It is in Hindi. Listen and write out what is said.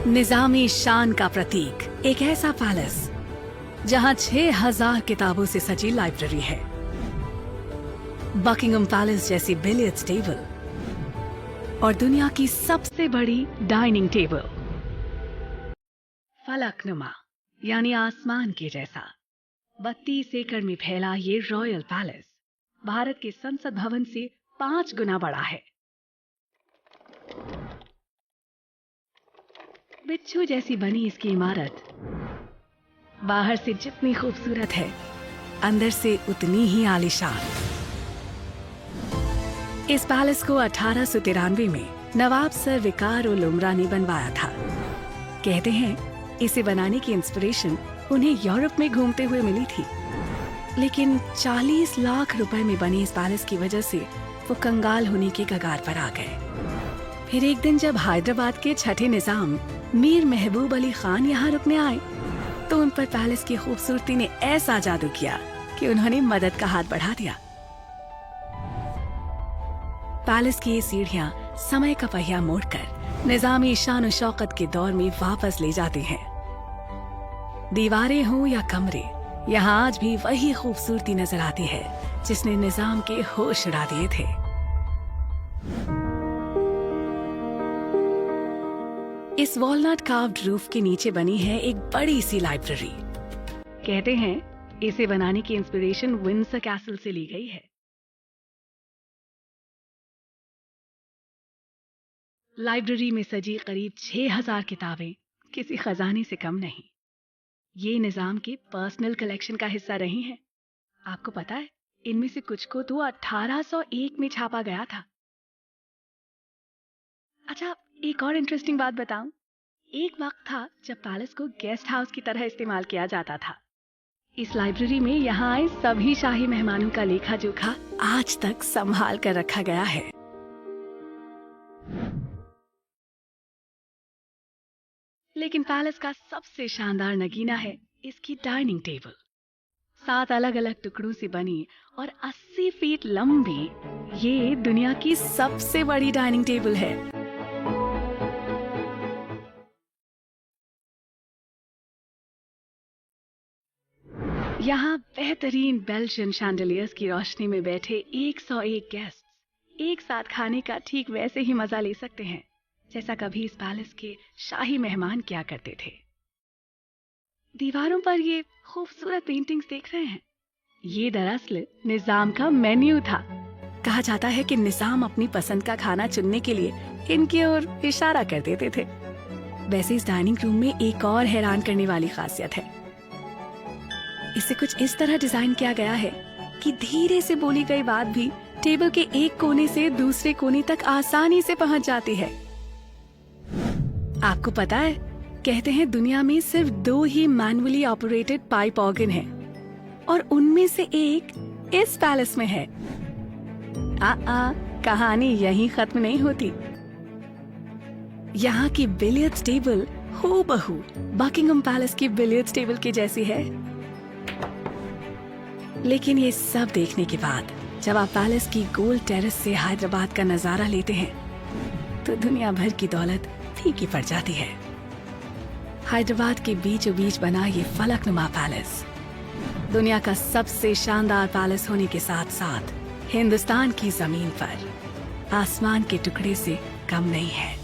निजामी शान का प्रतीक, एक ऐसा पैलेस जहां 6000 किताबों से सजी लाइब्रेरी है, बकिंगम पैलेस जैसी बिलियर्ड्स टेबल और दुनिया की सबसे बड़ी डाइनिंग टेबल। फलकनुमा यानी आसमान के जैसा 32 एकड़ में फैला ये रॉयल पैलेस भारत के संसद भवन से 5 गुना बड़ा है। बिच्छू जैसी बनी इसकी इमारत बाहर से जितनी खूबसूरत है, अंदर से उतनी ही आलीशान। इस पैलेस को 1893 में नवाब सर विकार उल उमरा ने बनवाया था। कहते हैं इसे बनाने की इंस्पिरेशन उन्हें यूरोप में घूमते हुए मिली थी, लेकिन 40 लाख रुपए में बने इस पैलेस की वजह से वो कंगाल होने के कगार पर आ गए। फिर एक दिन जब हैदराबाद के छठे निजाम मीर महबूब अली खान यहाँ रुकने आए, तो उन पर पैलेस की खूबसूरती ने ऐसा जादू किया कि उन्होंने मदद का हाथ बढ़ा दिया। पैलेस की ये सीढ़ियां समय का पहिया मोड़कर निजामी शान और शौकत के दौर में वापस ले जाते हैं। दीवारें हों या कमरे, यहाँ आज भी वही खूबसूरती नजर आती है जिसने निजाम के होश उड़ा दिए थे। इस वॉलनट कार्व्ड रूफ के नीचे बनी है एक बड़ी सी लाइब्रेरी। कहते हैं इसे बनाने की इंस्पिरेशन विंडसर कैसल से ली गई है। लाइब्रेरी में सजी करीब 6000 किताबें किसी खजाने से कम नहीं। ये निजाम के पर्सनल कलेक्शन का हिस्सा रही हैं। आपको पता है इनमें से कुछ को तो 1801 में छापा गया था। अच्छा, एक और इंटरेस्टिंग बात बताऊं। एक वक्त था जब पैलेस को गेस्ट हाउस की तरह इस्तेमाल किया जाता था। इस लाइब्रेरी में यहाँ आए सभी शाही मेहमानों का लेखा जोखा आज तक संभाल कर रखा गया है। लेकिन पैलेस का सबसे शानदार नगीना है इसकी डाइनिंग टेबल। 7 अलग अलग टुकड़ों से बनी और 80 फीट लंबी ये दुनिया की सबसे बड़ी डाइनिंग टेबल है। यहाँ बेहतरीन बेल्जियन शैंडलियर्स की रोशनी में बैठे 101 गेस्ट एक साथ खाने का ठीक वैसे ही मजा ले सकते हैं जैसा कभी इस पैलेस के शाही मेहमान किया करते थे। दीवारों पर ये खूबसूरत पेंटिंग्स देख रहे हैं, ये दरअसल निजाम का मेन्यू था। कहा जाता है कि निजाम अपनी पसंद का खाना चुनने के लिए इनकी ओर इशारा कर देते थे। वैसे इस डाइनिंग रूम में एक और हैरान करने वाली खासियत है। इसे कुछ इस तरह डिजाइन किया गया है कि धीरे से बोली गई बात भी टेबल के एक कोने से दूसरे कोने तक आसानी से पहुंच जाती है। आपको पता है, कहते हैं दुनिया में सिर्फ 2 ही मैनुअली ऑपरेटेड पाइप ऑर्गन हैं और उनमें से एक इस पैलेस में है। कहानी यहीं खत्म नहीं होती। यहाँ की बिलियर्ड्स टेबल हूबहू बकिंगम पैलेस की बिलियर्ड्स टेबल की जैसी है। लेकिन ये सब देखने के बाद जब आप पैलेस की गोल टेरेस से हैदराबाद का नजारा लेते हैं तो दुनिया भर की दौलत फीकी पड़ जाती है। हैदराबाद के बीचों बीच बना ये फलकनुमा पैलेस दुनिया का सबसे शानदार पैलेस होने के साथ साथ हिंदुस्तान की जमीन पर आसमान के टुकड़े से कम नहीं है।